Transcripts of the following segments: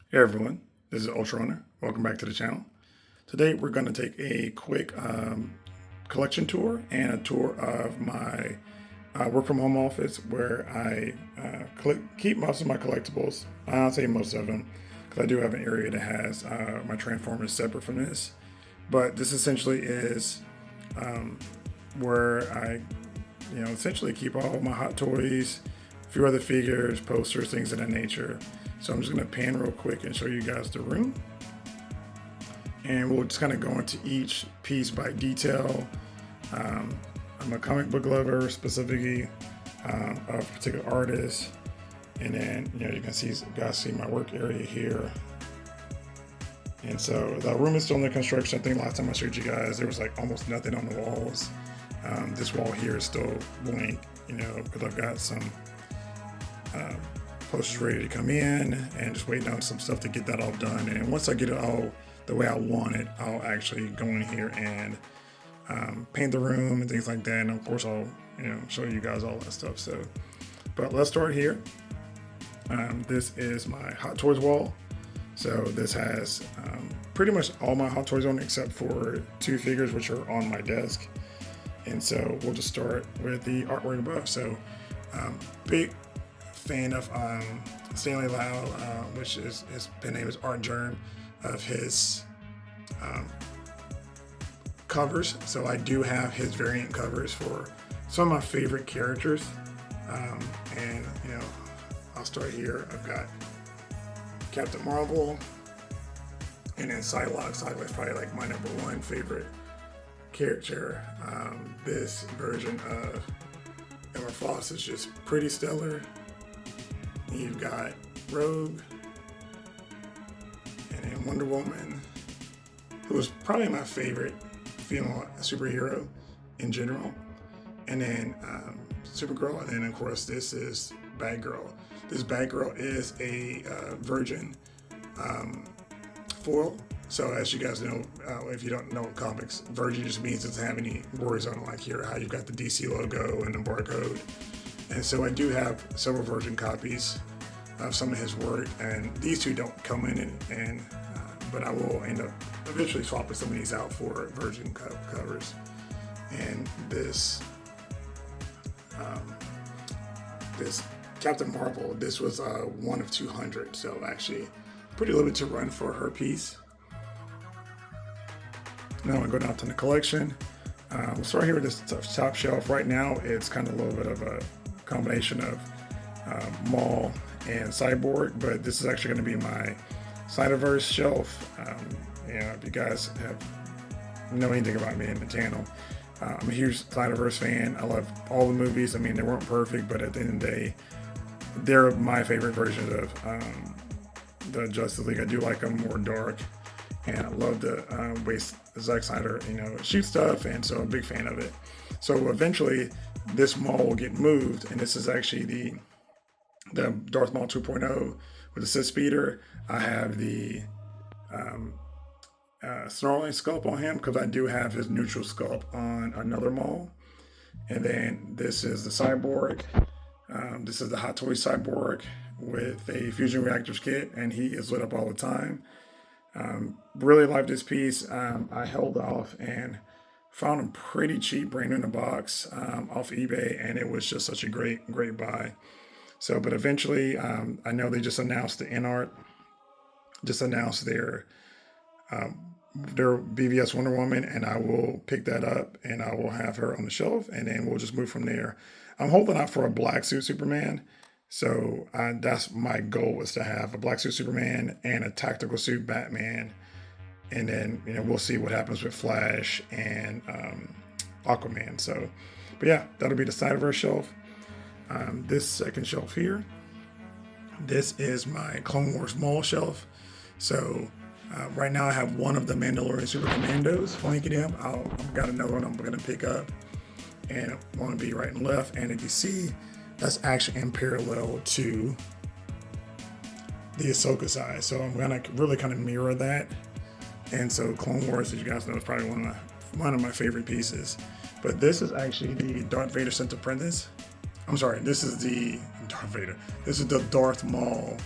Hey everyone, this is Ultra Runner. Welcome back to the channel. Today we're going to take a quick collection tour and a tour of my work from home office where I keep most of my collectibles. I'll say most of them because I do have an area that has my Transformers separate from this. But this essentially is where I, essentially keep all of my Hot Toys, a few other figures, posters, things of that nature. So I'm just going to pan real quick and show you guys the room. And we'll just kind of go into each piece by detail. I'm a comic book lover, specifically of a particular artist. And then, you can see, guys see my work area here. And so the room is still under construction. I think last time I showed you guys, there was like almost nothing on the walls. This wall here is still blank, because I've got some posters ready to come in and just waiting on some stuff to get that all done. And once I get it all the way I want it, I'll actually go in here and paint the room and things like that. And of course, I'll show you guys all that stuff. So, but let's start here. This is my Hot Toys wall. So this has pretty much all my Hot Toys on except for two figures which are on my desk. And so we'll just start with the artwork above. So big fan of Stanley Lau, which his pen name is Art Germ, of his covers. So I do have his variant covers for some of my favorite characters. And I'll start here. I've got Captain Marvel, and then Psylocke. Psylocke's probably like my number one favorite character. This version of Emma Frost is just pretty stellar. You've got Rogue, and then Wonder Woman, who is probably my favorite female superhero in general, and then Supergirl, and then of course this is Batgirl. This Batgirl is a Virgin foil. So as you guys know, if you don't know comics, Virgin just means it doesn't have any words on it, like here, how you've got the DC logo and the barcode. And so I do have several Virgin copies of some of his work, and these two don't come in, but I will end up eventually swapping some of these out for Virgin covers. And this Captain Marvel, this was one of 200, so actually pretty limited run for her piece. Now I'm gonna go down to the collection. We'll start here with this top shelf. Right now, it's kind of a little bit of a combination of Maul and Cyborg, but this is actually going to be my Snyderverse shelf. If you guys know anything about me and the channel, I'm a huge Snyderverse fan. I love all the movies. I mean, they weren't perfect, but at the end of the day, they're my favorite versions of the Justice League. I do like them more dark, and I love the way Zack Snyder, shoots stuff, and so I'm a big fan of it. So eventually, this Maul will get moved, and this is actually the Darth Maul 2.0 with the Sith speeder. I have the Snarling sculpt on him because I do have his neutral sculpt on another Maul. And then this is the Cyborg. This is the Hot Toy Cyborg with a fusion reactors kit, and he is lit up all the time. Really like this piece. I held off and found him pretty cheap, brand new in a box off eBay, and it was just such a great buy. So, but eventually, I know they just announced the InArt, just announced their BVS Wonder Woman, and I will pick that up and I will have her on the shelf, and then we'll just move from there. I'm holding out for a black suit Superman. So that's my goal, is to have a black suit Superman and a tactical suit Batman. And then, we'll see what happens with Flash and Aquaman. So, but yeah, that'll be the Snyderverse shelf. This second shelf here, this is my Clone Wars Maul shelf. So right now I have one of the Mandalorian Super Commandos flanking him. I've got another one I'm going to pick up, and I want to be right and left. And if you see, that's actually in parallel to the Ahsoka side. So I'm going to really kind of mirror that. And so Clone Wars, as you guys know, is probably one of my favorite pieces. But this is actually the Darth Vader Sent Apprentice. I'm sorry, this is the Darth Vader. This is the Darth Maul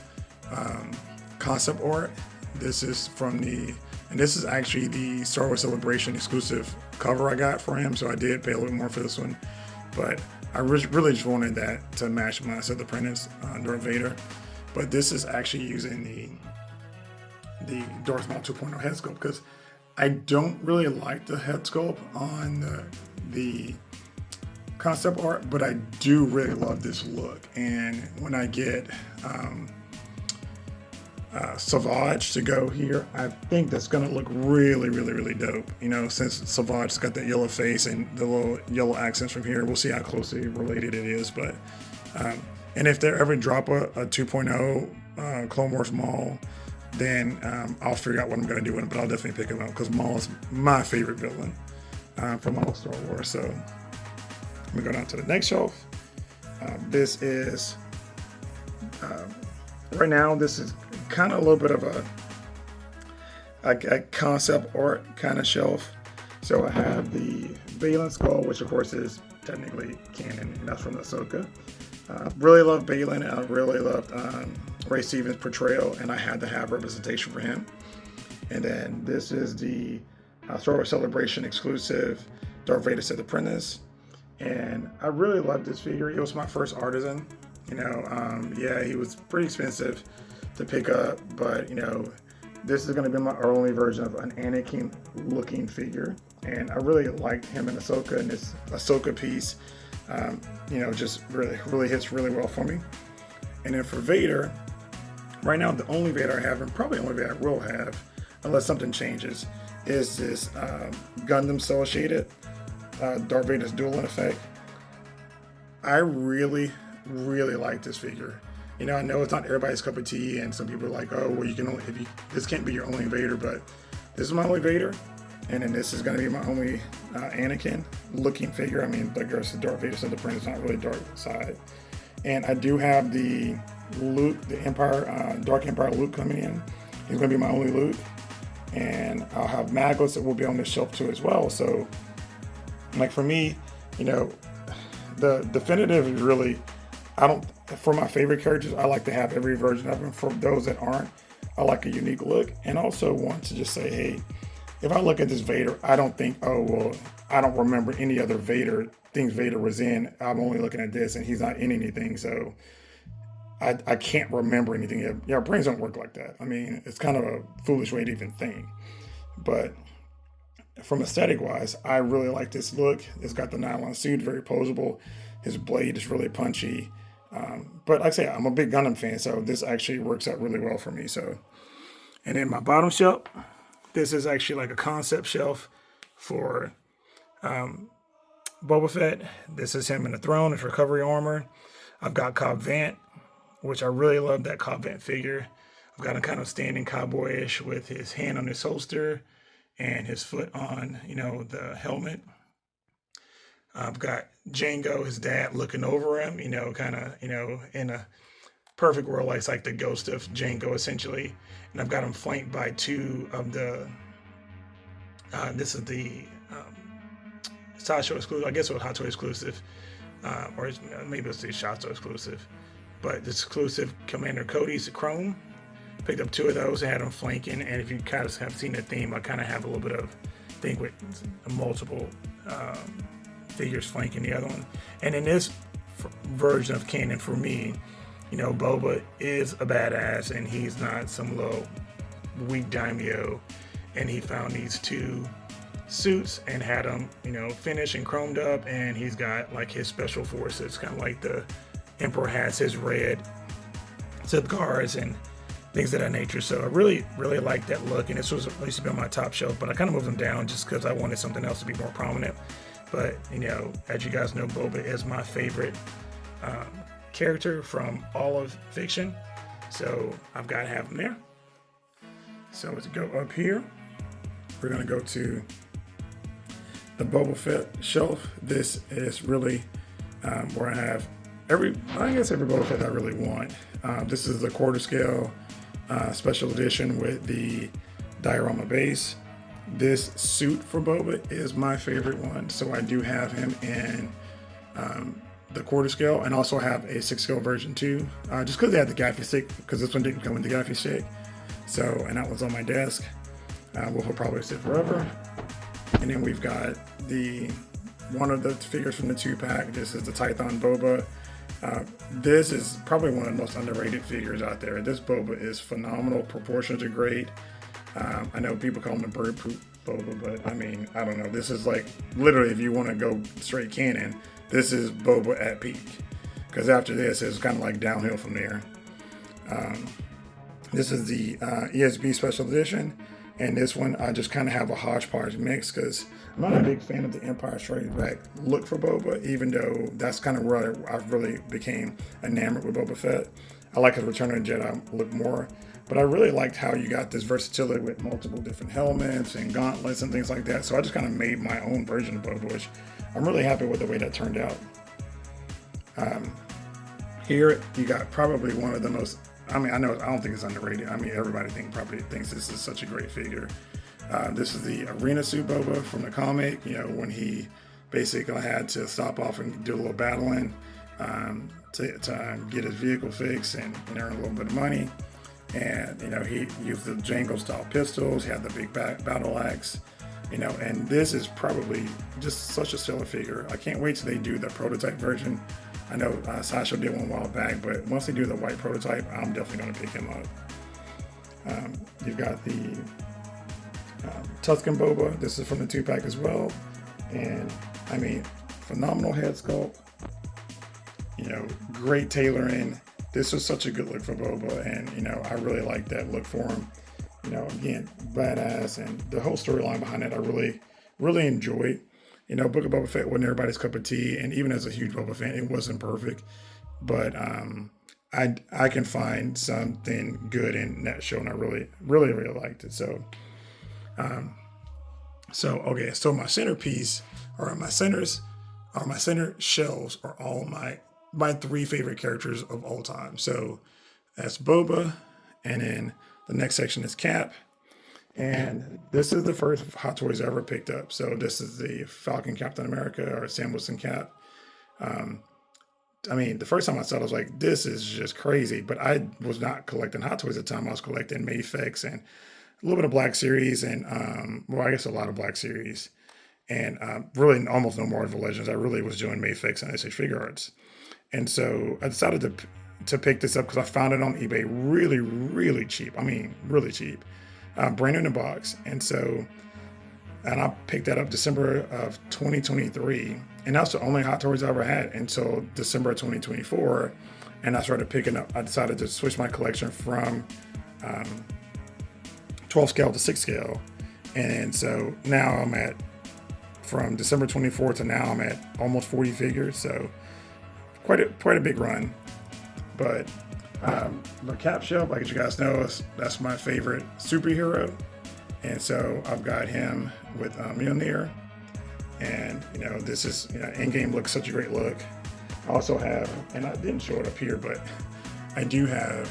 concept art. This is and this is actually the Star Wars Celebration exclusive cover I got for him, so I did pay a little more for this one. But I really just wanted that to match my Sith Apprentice, Darth Vader. But this is actually using the Darth Maul 2.0 head sculpt, because I don't really like the head sculpt on the concept art, but I do really love this look. And when I get Savage to go here, I think that's gonna look really dope. You know, since Savage's got that yellow face and the little yellow accents from here, we'll see how closely related it is. But and if they ever drop a 2.0 Clone Wars Maul, then I'll figure out what I'm gonna do with it. But I'll definitely pick him up, because Maul is my favorite villain from all Star Wars. So let me go down to the next shelf. This is right now. This is kind of a little bit of a concept art kind of shelf. So I have the Baylan skull, which of course is technically canon, and that's from Ahsoka. Really love Baylan, and I really loved Ray Stevens' portrayal, and I had to have representation for him. And then this is the Star Wars Celebration exclusive Darth Vader Sith Apprentice, and I really loved this figure. It was my first artisan. You know, yeah, he was pretty expensive to pick up, but you know, this is going to be my only version of an Anakin looking figure, and I really liked him in Ahsoka, and this Ahsoka piece you know, just really hits really well for me. And then for Vader, right now the only Vader I have, and probably the only Vader I will have unless something changes, is this Gundam cell shaded Darth Vader's dual in effect. I really like this figure. You know, I know it's not everybody's cup of tea, and some people are like, oh, well, you can only, this can't be your only Vader, but this is my only Vader, and then this is going to be my only Anakin looking figure. I mean, the Darth Vader Sith Apprentice, not really dark side. And I do have the Luke, the Empire, Dark Empire Luke coming in. He's going to be my only Luke, and I'll have Maglus that will be on this shelf too as well. So, like for me, you know, the definitive is really, for my favorite characters, I like to have every version of them. For those that aren't, I like a unique look, and also want to just say, hey, if I look at this Vader, I don't think, oh, well, I don't remember any other Vader things Vader was in. I'm only looking at this, and he's not in anything, so I can't remember anything. Yeah, brains don't work like that. I mean, it's kind of a foolish way to even think. But from aesthetic-wise, I really like this look. It's got the nylon suit, very posable. His blade is really punchy. But like I say, I'm a big Gundam fan, so this actually works out really well for me. So, and then my bottom shelf, this is actually like a concept shelf for Boba Fett. This is him in the throne, his recovery armor. I've got Cobb Vanth, which I really love that Cobb Vanth figure. I've got him kind of standing cowboyish with his hand on his holster and his foot on, you know, the helmet. I've got Jango, his dad, looking over him, you know, kind of, you know, in a perfect world, like the ghost of Jango, essentially. And I've got him flanked by two of the, this is the Hot Show exclusive, I guess it was Hot Toy exclusive, or maybe it's the Shot Show exclusive, but this exclusive Commander Cody's Chrome. Picked up two of those and had them flanking, and if you kind of have seen the theme, I kind of have a little bit of thing with multiple figures flanking the other one. And in this version of canon, for me, you know, Boba is a badass, and he's not some little weak daimyo. And he found these two suits and had them, you know, finished and chromed up, and he's got like his special forces, kind of like the Emperor has his red Sith guards and things of that nature. So I really like that look, and this was used to be on my top shelf, but I kind of moved them down just because I wanted something else to be more prominent. But, you know, as you guys know, Boba is my favorite character from all of fiction, so I've got to have him there. So to go up here, we're going to go to the Boba Fett shelf. This is really where I have every Boba Fett I really want. This is the quarter scale special edition with the diorama base. This suit for Boba is my favorite one, so I do have him in the quarter scale, and also have a 6 scale version too, just because they had the gaffy stick, because this one didn't come with the gaffy stick. So, and that one's on my desk. Will probably sit forever. And then we've got one of the figures from the 2-pack. This is the Tython Boba. This is probably one of the most underrated figures out there. This Boba is phenomenal. Proportions are great. I know people call him the bird poop Boba, but I mean, I don't know. This is like, literally, if you want to go straight canon, this is Boba at peak. Because after this, it's kind of like downhill from there. This is the ESB Special Edition. And this one, I just kind of have a hodgepodge mix because I'm not a big fan of the Empire Strikes Back look for Boba, even though that's kind of where I really became enamored with Boba Fett. I like his Return of the Jedi look more, but I really liked how you got this versatility with multiple different helmets and gauntlets and things like that. So I just kind of made my own version of Boba, which I'm really happy with the way that turned out. Here, you got probably one of the most, I don't think it's underrated. I mean, everybody probably thinks this is such a great figure. This is the Arena Suit Boba from the comic, when he basically had to stop off and do a little battling to get his vehicle fixed and earn a little bit of money. And, he used the Django style pistols, he had the big battle axe, and this is probably just such a stellar figure. I can't wait till they do the prototype version. I know Sasha did one a while back, but once they do the white prototype, I'm definitely going to pick him up. You've got the Tusken Boba. This is from the 2-pack as well. And, I mean, phenomenal head sculpt. Great tailoring. This was such a good look for Boba, and, I really like that look for him. Again, badass, and the whole storyline behind it, I really, really enjoyed. Book of Boba Fett wasn't everybody's cup of tea, and even as a huge Boba fan, it wasn't perfect. But I can find something good in that show, and I really, really, really liked it. So my centerpiece, or my center shelves, are all my 3 favorite characters of all time. So that's Boba, and then the next section is Cap. And this is the first Hot Toys I ever picked up. So this is the Falcon Captain America, or Sam Wilson Cap. The first time I saw it, I was like, this is just crazy. But I was not collecting Hot Toys at the time. I was collecting Mafex and a little bit of Black Series and, I guess a lot of Black Series. And really almost no Marvel Legends. I really was doing Mafex and SH Figuarts. And so I decided to pick this up because I found it on eBay really, really cheap. Really cheap. Brand new in the box. And I picked that up December of 2023. And that's the only Hot Toys I ever had until December of 2024. And I started picking up, I decided to switch my collection from 12 scale to 6 scale. And so now from December 24 to now, I'm at almost 40 figures. So quite a big run. But the Cap shelf, like you guys know, that's my favorite superhero. And so I've got him with Mjolnir. And, this is, in-game looks such a great look. I also have, and I didn't show it up here, but I do have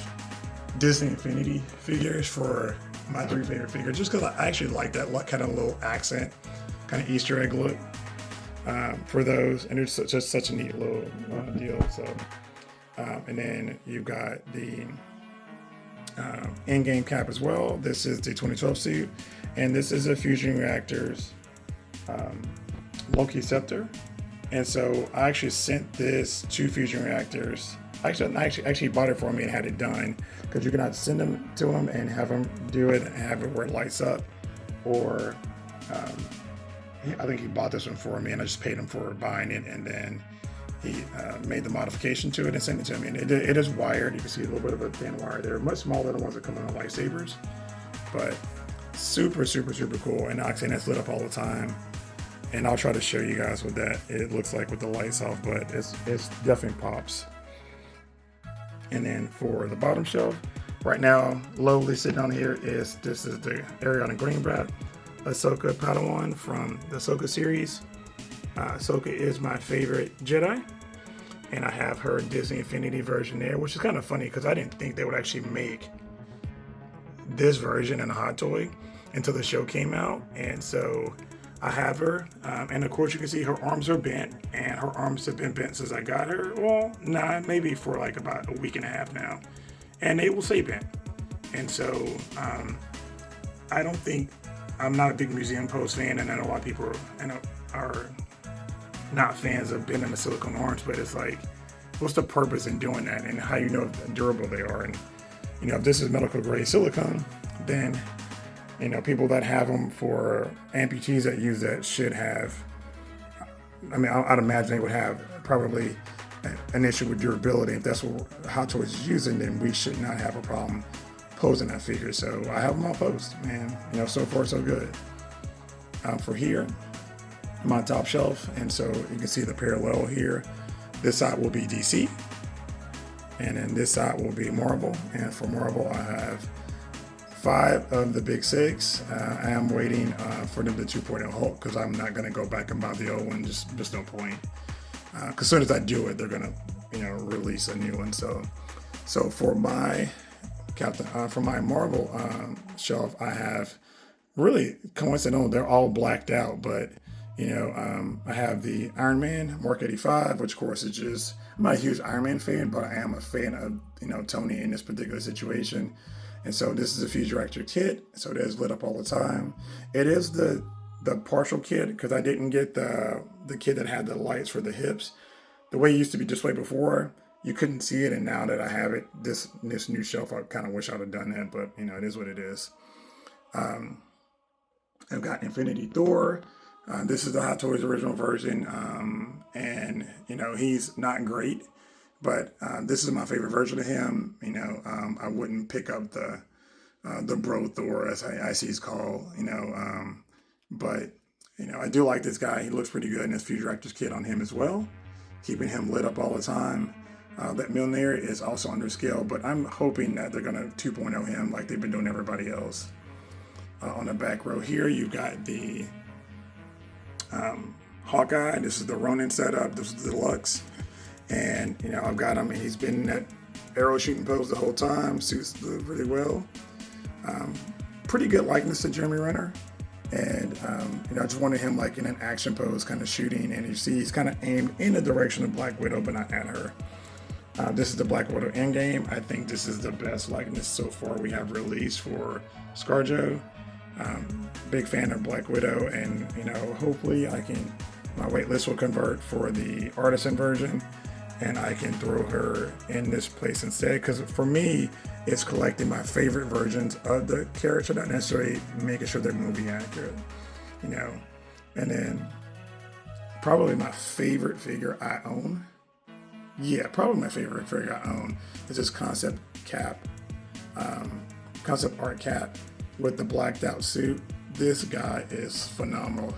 Disney Infinity figures for my 3 favorite figures, just because I actually like that kind of little accent, kind of Easter egg look for those. And it's just such a neat little deal. So. And then you've got the in-game Cap as well. This is the 2012 suit, and this is a Fusion Reactors Loki Scepter. And so I actually sent this to Fusion Reactors. Actually bought it for me and had it done, because you can either send them to them and have them do it and have it where it lights up, or I think he bought this one for me and I just paid him for buying it, and then he made the modification to it and sent it to me. And it is wired. You can see a little bit of a thin wire there. Much smaller than the ones that come on lightsabers. But super, super, super cool. And actually, that's lit up all the time. And I'll try to show you guys what it looks like with the lights off. But it's definitely pops. And then for the bottom shelf, right now, lowly sitting on here this is the Ariana Greenback Ahsoka Padawan from the Ahsoka series. Ahsoka is my favorite Jedi, and I have her Disney Infinity version there, which is kind of funny because I didn't think they would actually make this version in a Hot Toy until the show came out. And so I have her, and of course you can see her arms are bent, and her arms have been bent since I got her. Well, maybe for like about a week and a half now, and they will stay bent. And so I don't think, I'm not a big Museum Post fan, and I know a lot of people are not fans of bending the silicone arms, but it's like, what's the purpose in doing that, and how you know how durable they are? And if this is medical grade silicone, then people that have them for amputees that use that should have, I'd imagine they would have probably an issue with durability. If that's what Hot Toys is using, then we should not have a problem posing that figure. So I have them all posed, man. So far so good. For here, my top shelf, and so you can see the parallel here. This side will be DC, and then this side will be Marvel. And for Marvel, I have 5 of the big 6. I am waiting for them to 2.0 Hulk, because I'm not going to go back and buy the old one. Just no point. Because as soon as I do it, they're going to release a new one. So for my for my Marvel shelf, I have, really coincidental, they're all blacked out, but I have the Iron Man Mark 85, which of course is just, I'm not a huge Iron Man fan, but I am a fan of Tony in this particular situation. And so this is a Future Reactor kit, so it is lit up all the time. It is the partial kit, because I didn't get the kit that had the lights for the hips. The way it used to be displayed before, you couldn't see it, and now that I have it, this new shelf, I kind of wish I'd have done that, but it is what it is. I've got Infinity Thor. This is the Hot Toys original version, and he's not great, but this is my favorite version of him. I wouldn't pick up the Bro Thor, as I see he's called. But I do like this guy. He looks pretty good, and this Future Actors kit on him as well, keeping him lit up all the time. That Mjolnir is also under scale, but I'm hoping that they're gonna 2.0 him like they've been doing everybody else. On the back row here, you've got the Hawkeye. This is the Ronin setup. This is the deluxe, and I've got him. He's been in that arrow shooting pose the whole time. Suits really well. Pretty good likeness to Jeremy Renner, and I just wanted him like in an action pose, kind of shooting. And you see, he's kind of aimed in the direction of Black Widow, but not at her. This is the Black Widow Endgame. I think this is the best likeness so far we have released for ScarJo. Big fan of Black Widow, and hopefully my wait list will convert for the artisan version, and I can throw her in this place instead, because for me, it's collecting my favorite versions of the character, not necessarily making sure they're movie accurate, and then probably my favorite figure I own, probably my favorite figure I own is this concept art cap with the blacked out suit. This guy is phenomenal.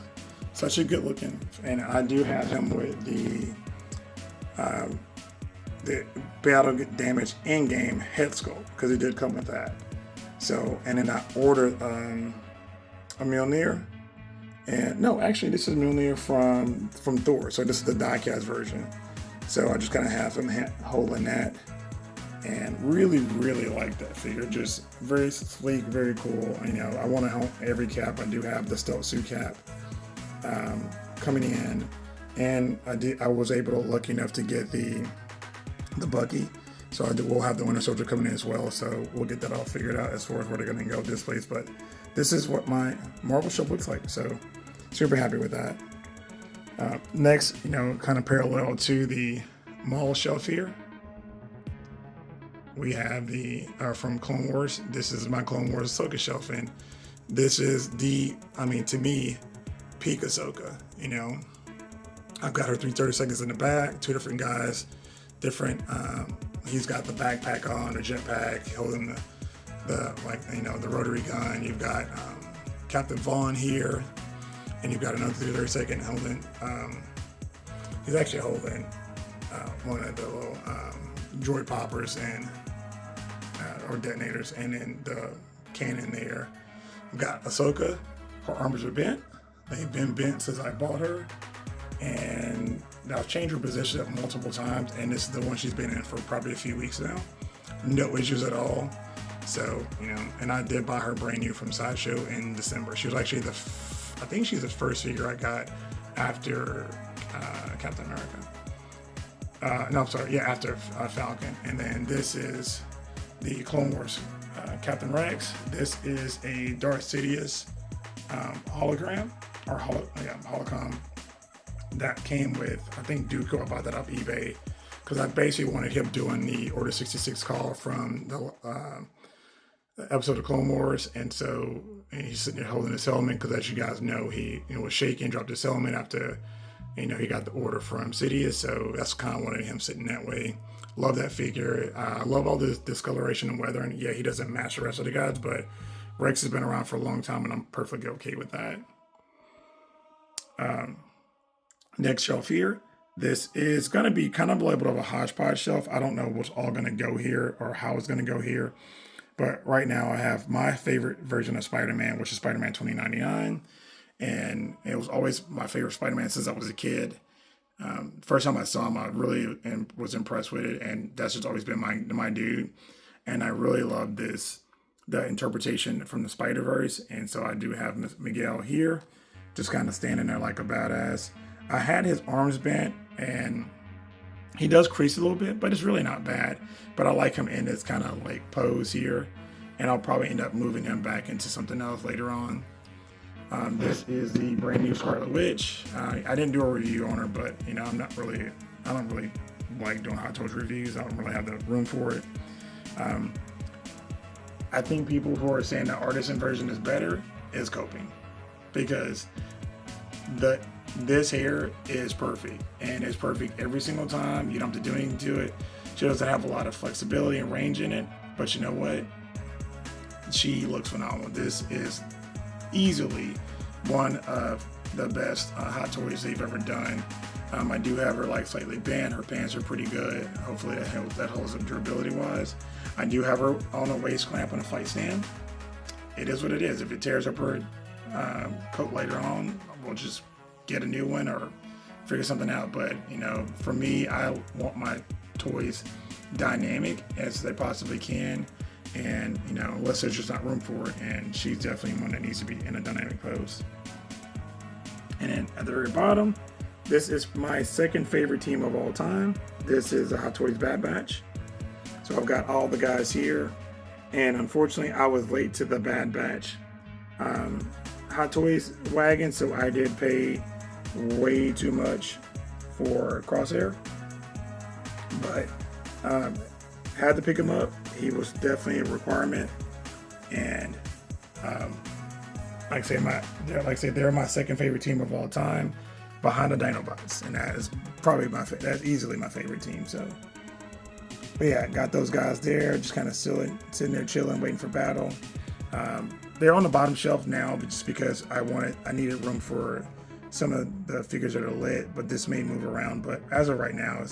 Such a good looking, and I do have him with the battle damage in-game head sculpt, because it did come with that. So, and then I ordered a Mjolnir, and no, actually this is Mjolnir from Thor. So this is the die-cast version. So I just kind of have him holding that, and really like that figure. Just very sleek, very cool. I want to help every cap. I do have the stealth suit cap coming in, and I was lucky enough to get the Bucky. So we'll have the Winter Soldier coming in as well. So we'll get that all figured out as far as where they're going to go this place. But this is what my Marvel shelf looks like. So super happy with that. Next, kind of parallel to the Maul shelf here, we have the from Clone Wars. This is my Clone Wars Ahsoka shelf, and this is to me, peak Ahsoka. I've got her 330 seconds in the back, 2 different guys, different. He's got the backpack on, the jetpack, holding the rotary gun. You've got Captain Vaughn here, and you've got another 330 second holding. He's actually holding one of the little droid poppers and or detonators, and then the cannon there. We've got Ahsoka. Her arms are bent. They've been bent since I bought her, and I've changed her position up multiple times, and this is the one she's been in for probably a few weeks now. No issues at all. So, and I did buy her brand new from Sideshow in December. She was actually I think she's the first figure I got after Captain America. No, I'm sorry, after Falcon. And then this is the Clone Wars Captain Rex. This is a Darth Sidious hologram, or holocom that came with, I think Duco. I bought that off eBay because I basically wanted him doing the Order 66 call from the episode of Clone Wars, and he's sitting there holding his helmet because, as you guys know, he was shaking, dropped his helmet after he got the order from Sidious. So that's kind of wanted him sitting that way. Love that figure. I love all this discoloration and weathering. Yeah, he doesn't match the rest of the guys, but Rex has been around for a long time, and I'm perfectly okay with that. Next shelf here. This is going to be kind of labeled of a hodgepodge shelf. I don't know what's all going to go here or how it's going to go here. But right now I have my favorite version of Spider-Man, which is Spider-Man 2099. And it was always my favorite Spider-Man since I was a kid. First time I saw him, I really was impressed with it. And that's just always been my dude. And I really love the interpretation from the Spider-Verse. And so I do have Miguel here, just kind of standing there like a badass. I had his arms bent, and he does crease a little bit, but it's really not bad. But I like him in this kind of like pose here, and I'll probably end up moving him back into something else later on. This is the brand new Scarlet Witch. I didn't do a review on her, but I don't really like doing Hot Toys reviews. I don't really have the room for it. I think people who are saying the artisan version is better is coping, because this hair is perfect, and it's perfect every single time. You don't have to do anything to it. She doesn't have a lot of flexibility and range in it, but you know what? She looks phenomenal. This is easily one of the best Hot Toys they've ever done. I do have her like slightly bent. Her pants are pretty good. Hopefully that holds up durability wise. I do have her on a waist clamp and a flight stand. It is what it is. If it tears up her coat later on, we'll just get a new one or figure something out. But for me, I want my toys dynamic as they possibly can, and unless there's just not room for it, and she's definitely one that needs to be in a dynamic pose. And then at the very bottom, this is my second favorite team of all time. This is a Hot Toys Bad Batch. So I've got all the guys here, and unfortunately I was late to the Bad Batch Hot Toys wagon, so I did pay way too much for Crosshair, but had to pick him up. He was definitely a requirement, and like I say, they're my second favorite team of all time, behind the Dinobots, and that is probably that's easily my favorite team. So, but yeah, got those guys there, just kind of sitting there chilling, waiting for battle. They're on the bottom shelf now, but just because I needed room for some of the figures that are lit, but this may move around. But as of right now,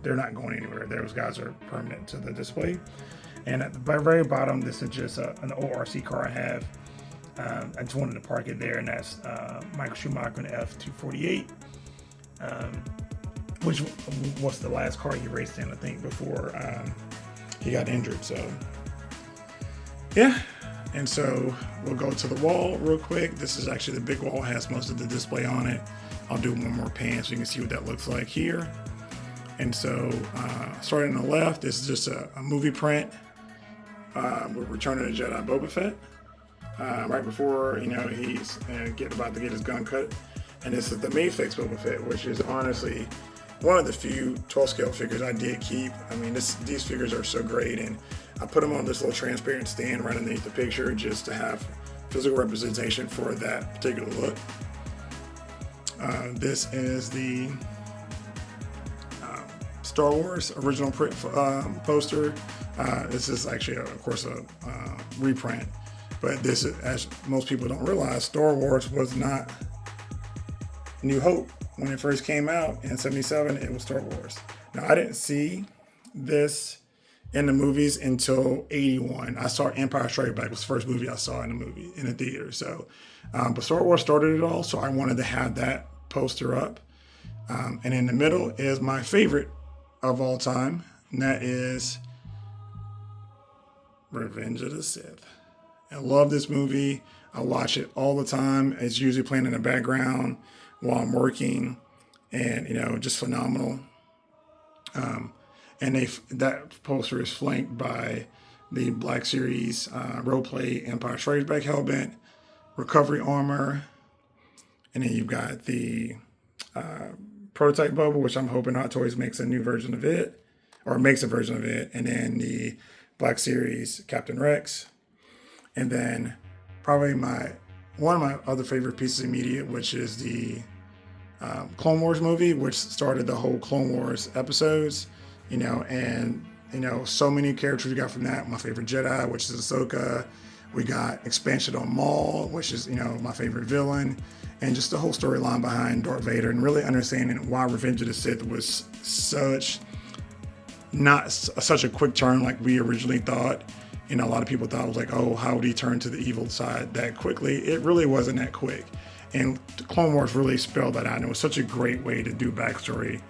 they're not going anywhere. Those guys are permanent to the display. And at the very bottom, this is just an old RC car I have. I just wanted to park it there, and that's Michael Schumacher in F248, which was the last car he raced in, I think, before he got injured. So, yeah. And so we'll go to the wall real quick. This is actually the big wall, has most of the display on it. I'll do one more pan so you can see what that looks like here. And so starting on the left, this is just a movie print with Return of the Jedi Boba Fett. Right before, he's about to get his gun cut. And this is the Mafex Boba Fett, which is honestly one of the few 12 scale figures I did keep. I mean, these figures are so great, and I put them on this little transparent stand right underneath the picture just to have physical representation for that particular look. This is the Star Wars original print poster. This is actually, of course, a reprint, but this, as most people don't realize, Star Wars was not New Hope. When it first came out in '77, it was Star Wars. Now, I didn't see this in the movies until '81. I saw Empire Strikes Back, was the first movie I saw in the theater. So, but Star Wars started it all, so I wanted to have that poster up. And in the middle is my favorite of all time, and that is Revenge of the Sith. I love this movie. I watch it all the time. It's usually playing in the background while I'm working, and just phenomenal. And that poster is flanked by the Black Series roleplay Empire Strikes Back Hellbent, recovery armor, and then you've got the prototype Boba, which I'm hoping Hot Toys makes a new version of it, or makes a version of it, and then the Black Series Captain Rex, and then probably one of my other favorite pieces of media, which is the Clone Wars movie, which started the whole Clone Wars episodes, and so many characters we got from that. My favorite Jedi, which is Ahsoka. We got expansion on Maul, which is my favorite villain, and just the whole storyline behind Darth Vader, and really understanding why Revenge of the Sith was not such a quick turn like we originally thought. A lot of people thought it was like, oh, how would he turn to the evil side that quickly? It really wasn't that quick. And Clone Wars really spelled that out. And it was such a great way to do backstory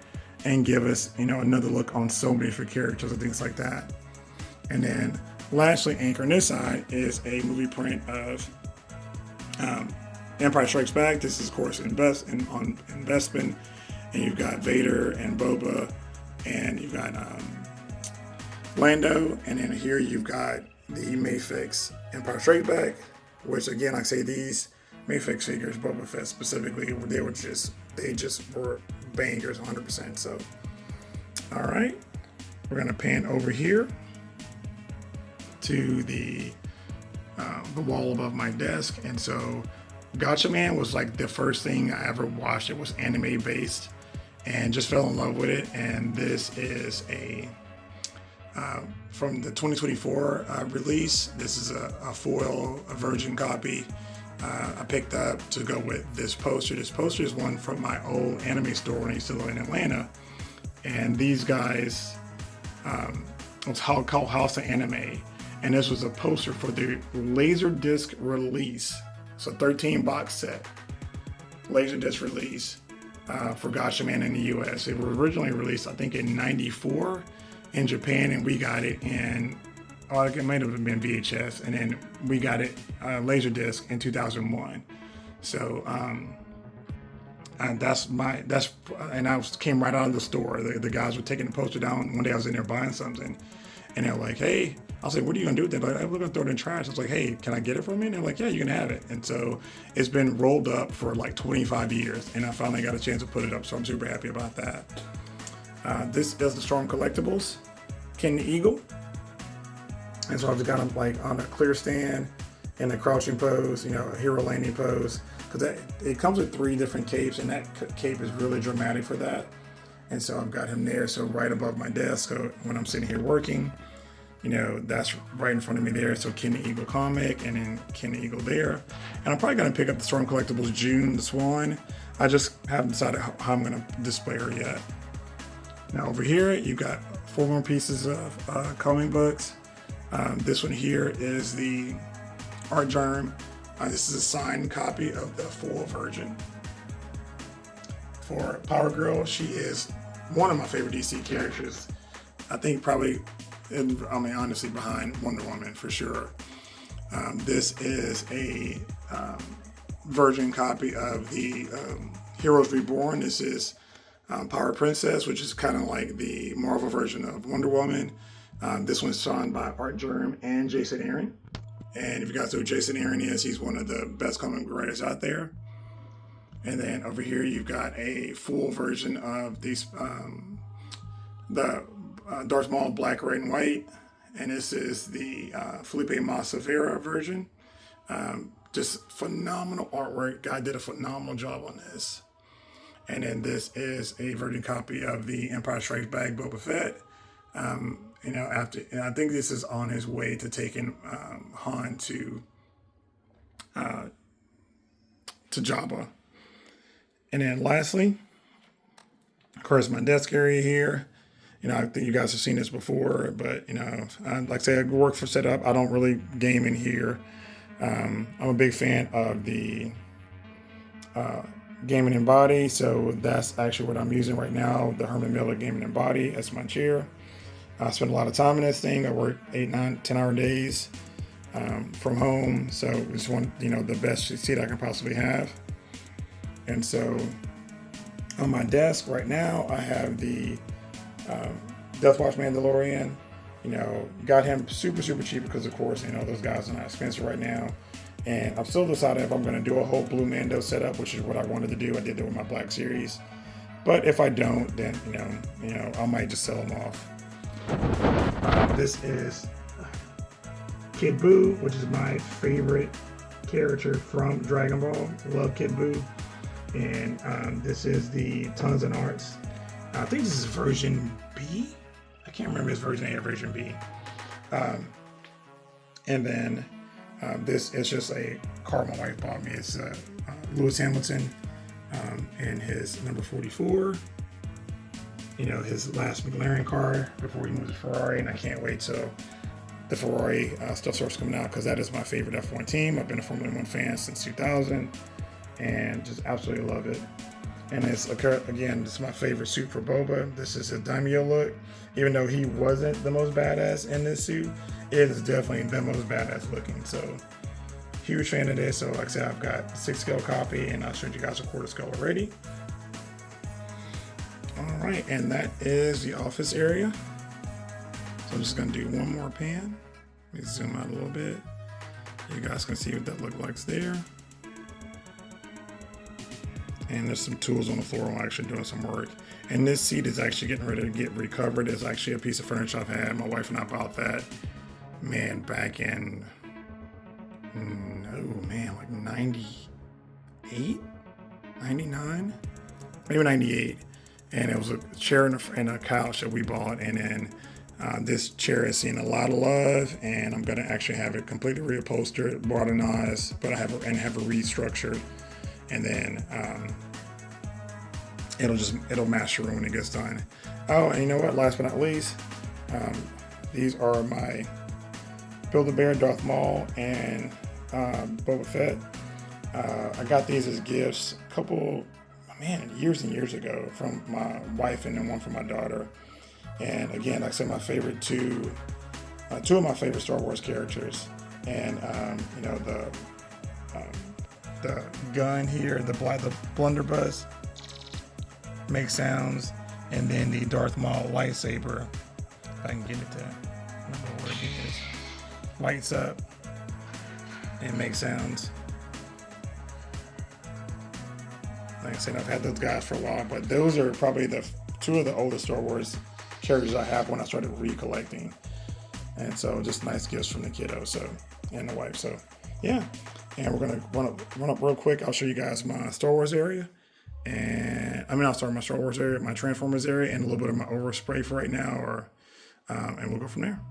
and give us, another look on so many different characters and things like that. And then lastly, anchoring this side is a movie print of Empire Strikes Back. This is, of course, on Bespin. And you've got Vader and Boba, and you've got Lando. And then here you've got the Mafex Empire Strikes Back, which, again, like I say, these Mafex figures, Boba Fett specifically, they just were bangers 100%. So, all right, we're gonna pan over here to the wall above my desk, and so Gotcha Man was like the first thing I ever watched. It was anime based, and just fell in love with it. And this is from the 2024 release. This is a foil, a virgin copy. I picked up to go with this poster. This poster is one from my old anime store when I used to live in Atlanta. And these guys, it's called House of Anime. And this was a poster for the Laserdisc release. So 13 box set, Laserdisc release for Gotcha Man in the US. It was originally released, I think, in '94 in Japan, and we got it in, it might have been VHS, and then we got it Laserdisc in 2001. So and I came right out of the store. The guys were taking the poster down. One day I was in there buying something, and they're like, "Hey," I was like, "What are you gonna do with that?" Like, "I'm gonna throw it in the trash." I was like, "Hey, can I get it from you?" And they're like, "Yeah, you can have it." And so it's been rolled up for like 25 years, and I finally got a chance to put it up. So I'm super happy about that. This is the Storm Collectibles King the Eagle. And so I've got him like on a clear stand in a crouching pose, a hero landing pose, because it comes with 3 different capes, and that cape is really dramatic for that. And so I've got him there, so right above my desk. So when I'm sitting here working, that's right in front of me there. So King the Eagle comic, and then King the Eagle there. And I'm probably going to pick up the Storm Collectibles June, the Swan. I just haven't decided how I'm going to display her yet. Now over here, you've got 4 more pieces of comic books. This one here is the Art Germ. This is a signed copy of the full version. For Power Girl, she is one of my favorite DC characters. I think probably, honestly, behind Wonder Woman for sure. This is a version copy of the Heroes Reborn. This is Power Princess, which is kind of like the Marvel version of Wonder Woman. This one's signed by Art Germ and Jason Aaron. And if you guys know who Jason Aaron is, he's one of the best comic book writers out there. And then over here, you've got a full version of these, the Darth Maul Black, Red, and White. And this is the Felipe Masavera version. Just phenomenal artwork. Guy did a phenomenal job on this. And then this is a version copy of the Empire Strikes Back Boba Fett. And I think this is on his way to taking Han to Jabba. And then lastly, of course, my desk area here. I think you guys have seen this before, but like I say, I work for setup. I don't really game in here. I'm a big fan of the Gaming and Body, so that's actually what I'm using right now, the Herman Miller Gaming and Body as my chair. I spend a lot of time in this thing. I work 8, 9, 10-hour days from home, so just want the best seat I can possibly have. And so on my desk right now, I have the Death Watch Mandalorian. You know, got him super, super cheap because, of course, you know, those guys are not expensive right now. And I'm still deciding if I'm going to do a whole blue Mando setup, which is what I wanted to do. I did that with my Black Series. But if I don't, then, you know, I might just sell them off. This is Kid Buu, which is my favorite character from Dragon Ball. Love Kid Buu. And this is the Tons and Arts. I think this is version B. I can't remember if it's version A or version B. And then this is just a card my wife bought me. It's Lewis Hamilton in his number 44. You know, his last McLaren car before he moved to Ferrari, and I can't wait till the Ferrari stuff starts coming out because that is my favorite F1 team. I've been a Formula 1 fan since 2000 and just absolutely love it. And it's, again, this is my favorite suit for Boba. This is a daimyo look. Even though he wasn't the most badass in this suit, it is definitely the most badass looking. So, huge fan of this. So, like I said, I've got a 6-scale copy, and I showed you guys a quarter scale already. All right, and that is the office area. So I'm just gonna do one more pan. Let me zoom out a little bit. You guys can see what that looks like there. And there's some tools on the floor. I'm actually doing some work. And this seat is actually getting ready to get recovered. It's actually a piece of furniture I've had. My wife and I bought that, man, back in, like 98, 99, maybe 98. And it was a chair and a couch that we bought. And then this chair has seen a lot of love, and I'm gonna actually have it completely reupholstered, modernized, but have it restructured. And then it'll match the room when it gets done. Oh, and you know what? Last but not least, these are my Build-A-Bear, Darth Maul, and Boba Fett. I got these as gifts a couple, years and years ago from my wife, and then one from my daughter. And again, like I said, my favorite two of my favorite Star Wars characters, and you know, the gun here, the blunderbuss makes sounds, and then the Darth Maul lightsaber, if I can get it to, I don't know where it is, lights up and makes sounds. Like I said, I've had those guys for a while, but those are probably the two of the oldest Star Wars characters I have when I started recollecting. And so just nice gifts from the kiddo, so, and the wife. So yeah. And we're gonna run up real quick. I'll show you guys my Star Wars area. And I'll start my Star Wars area, my Transformers area, and a little bit of my overspray for right now, and we'll go from there.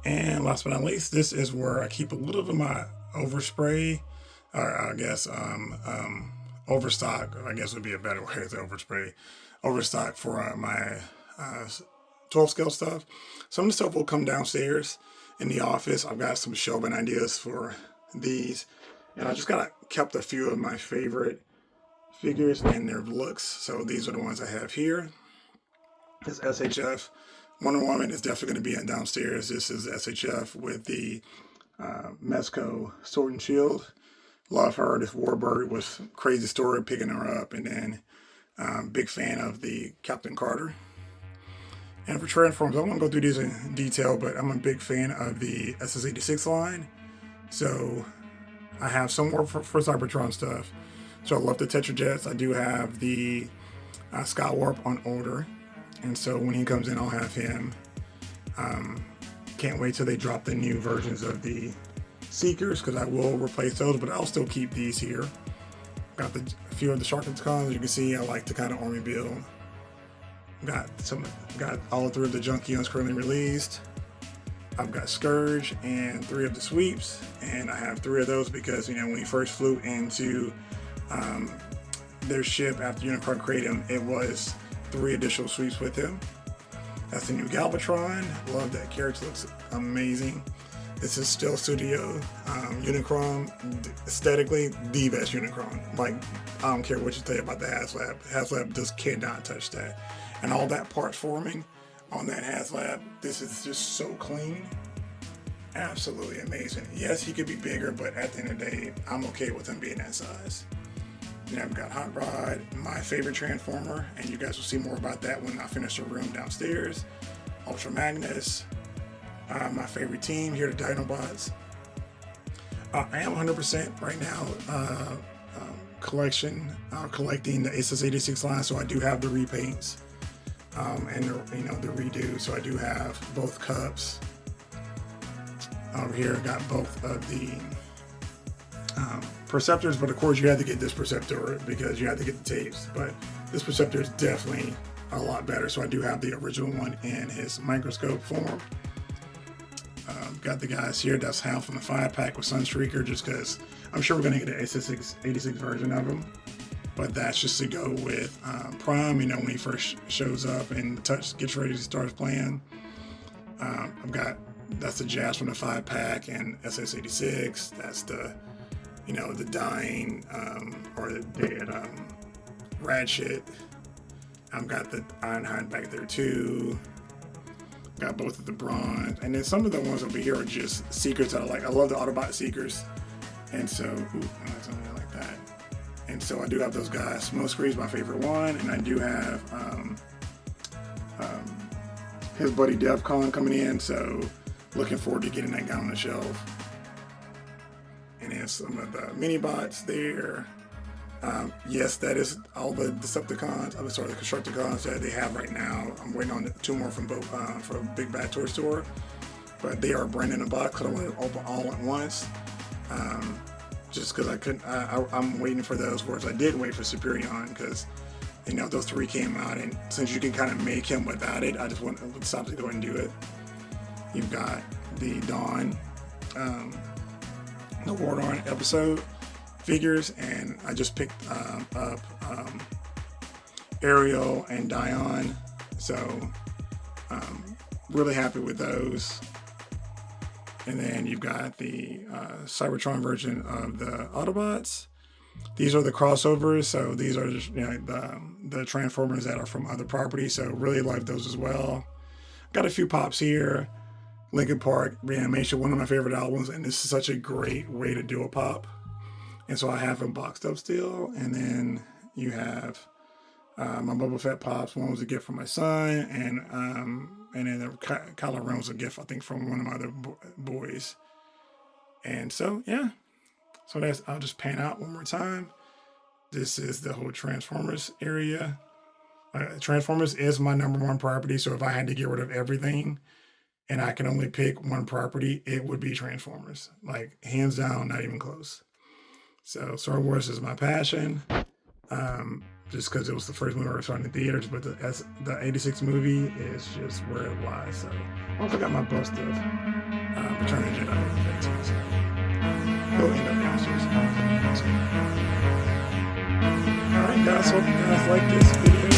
And last but not least, this is where I keep a little of my overspray, or I guess overstock, I guess would be a better way to say overspray, overstock for my 12 scale stuff. Some of the stuff will come downstairs in the office. I've got some shelving ideas for these, and I just kept a few of my favorite figures and their looks. So these are the ones I have here. This SHF Wonder Woman is definitely going to be downstairs. This is SHF with the Mezco Sword and Shield. Love her. This Warbird was crazy story picking her up, and then big fan of the Captain Carter. And for Transformers, I won't go through these in detail, but I'm a big fan of the SS86 line. So I have some more for Cybertron stuff. So I love the Tetrajets. I do have the Skywarp on order. And so when he comes in, I'll have him. Can't wait till they drop the new versions of the Seekers, because I will replace those, but I'll still keep these here. Got a few of the Sharkticons. You can see I like to kind of army build. Got all 3 of the Junkions currently released. I've got Scourge and 3 of the Sweeps, and I have 3 of those because, you know, when he first flew into their ship after Unicron created him, it was 3 additional Sweeps with him. That's the new Galvatron. Love that character, looks amazing. This is still Studio Unicron, aesthetically the best Unicron. Like, I don't care what you say about the HasLab. HasLab just cannot touch that. And all that part forming on that HasLab, this is just so clean. Absolutely amazing. Yes, he could be bigger, but at the end of the day, I'm okay with him being that size. Then I've got Hot Rod, my favorite Transformer, and you guys will see more about that when I finish the room downstairs. Ultra Magnus. My favorite team here, the Dinobots. I am 100% right now collecting the SS86 line, so I do have the repaints and the redo. So I do have both cups. Over here, I got both of the Perceptors, but of course you had to get this Perceptor because you had to get the tapes. But this Perceptor is definitely a lot better. So I do have the original one in his microscope form. Got the guys here. That's half from the 5-pack with Sunstreaker, just because I'm sure we're going to get an SS86 version of him. But that's just to go with Prime, when he first shows up and gets ready to start playing. That's the Jazz from the 5-pack and SS86. That's the, the dying or the dead Ratchet. I've got the Ironhide back there too. Got both of the bronze, and then some of the ones over here are just secrets that I like. I love the Autobot Seekers, and so something like that. And so I do have those guys. Smokescreen's my favorite one, and I do have his buddy DevCon coming in. So looking forward to getting that guy on the shelf. And then some of the mini bots there. Yes, that is all the Decepticons, the Constructicons that they have right now. I'm waiting on 2 more from Big Bad Toy Store, but they are brand in a box because I want to open all at once. Just because I couldn't, I'm waiting for those. Whereas I did wait for Superion because, those 3 came out, and since you can kind of make him without it, I just want to stop to go ahead and do it. You've got the Dawn, the War Dawn episode figures, and I just picked up Ariel and Dion, so really happy with those. And then you've got the Cybertron version of the Autobots. These are the crossovers, so these are just the Transformers that are from other properties, so really like those as well. Got a few pops here. Linkin Park Reanimation, one of my favorite albums, and this is such a great way to do a pop. And so I have them boxed up still. And then you have my Boba Fett pops. One was a gift from my son, and then the Kylo Ren was a gift, I think, from one of my other boys. And so, yeah. So I'll just pan out one more time. This is the whole Transformers area. Transformers is my #1 property. So if I had to get rid of everything and I can only pick one property, it would be Transformers. Like, hands down, not even close. So Star Wars is my passion, just because it was the first movie I ever saw in the theaters, but the 86 movie is just where it lies. So I also got my bust of Return of the Jedi. So he'll end up downstairs. Alright guys, hope you guys like this video.